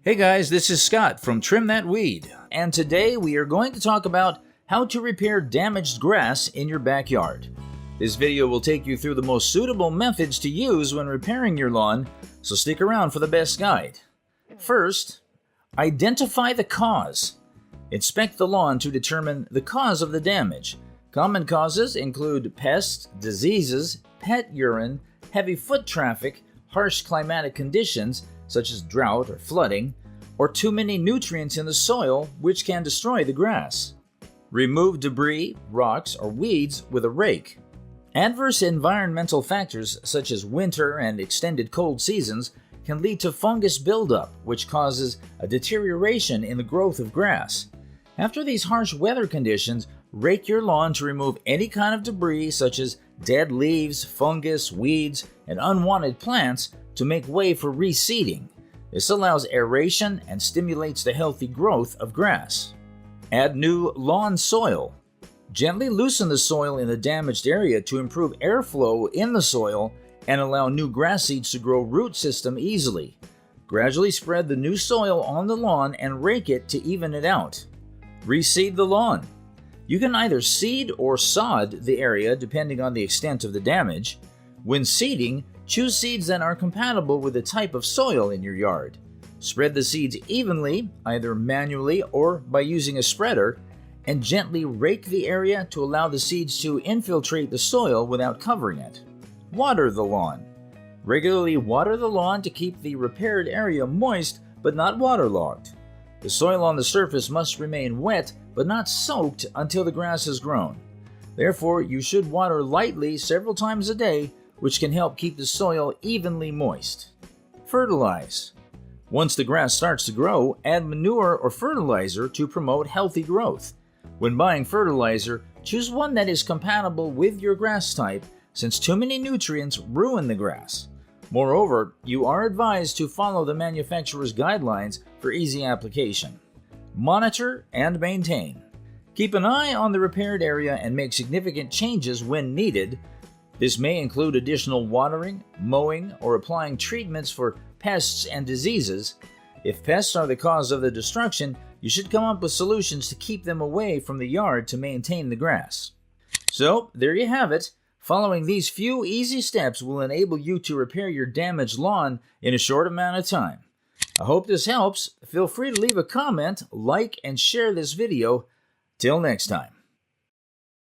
Hey guys, this is Scott from Trim That Weed, and today we are going to talk about how to repair damaged grass in your backyard. This video will take you through the most suitable methods to use when repairing your lawn, so stick around for the best guide. First, identify the cause. Inspect the lawn to determine the cause of the damage. Common causes include pests, diseases, pet urine, heavy foot traffic, harsh climatic conditions, such as drought or flooding, or too many nutrients in the soil, which can destroy the grass. Remove debris, rocks, or weeds with a rake. Adverse environmental factors such as winter and extended cold seasons can lead to fungus buildup, which causes a deterioration in the growth of grass. After these harsh weather conditions, rake your lawn to remove any kind of debris such as dead leaves, fungus, weeds, and unwanted plants to make way for reseeding. This allows aeration and stimulates the healthy growth of grass. Add new lawn soil. Gently loosen the soil in the damaged area to improve airflow in the soil and allow new grass seeds to grow root system easily. Gradually spread the new soil on the lawn and rake it to even it out. Reseed the lawn. You can either seed or sod the area depending on the extent of the damage. When seeding, choose seeds that are compatible with the type of soil in your yard. Spread the seeds evenly, either manually or by using a spreader, and gently rake the area to allow the seeds to infiltrate the soil without covering it. Water the lawn. Regularly water the lawn to keep the repaired area moist but not waterlogged. The soil on the surface must remain wet but not soaked until the grass has grown. Therefore, you should water lightly several times a day, which can help keep the soil evenly moist. Fertilize. Once the grass starts to grow, add manure or fertilizer to promote healthy growth. When buying fertilizer, choose one that is compatible with your grass type, since too many nutrients ruin the grass. Moreover, you are advised to follow the manufacturer's guidelines for easy application. Monitor and maintain. Keep an eye on the repaired area and make significant changes when needed. This may include additional watering, mowing, or applying treatments for pests and diseases. If pests are the cause of the destruction, you should come up with solutions to keep them away from the yard to maintain the grass. So, there you have it. Following these few easy steps will enable you to repair your damaged lawn in a short amount of time. I hope this helps. Feel free to leave a comment, like, and share this video. Till next time.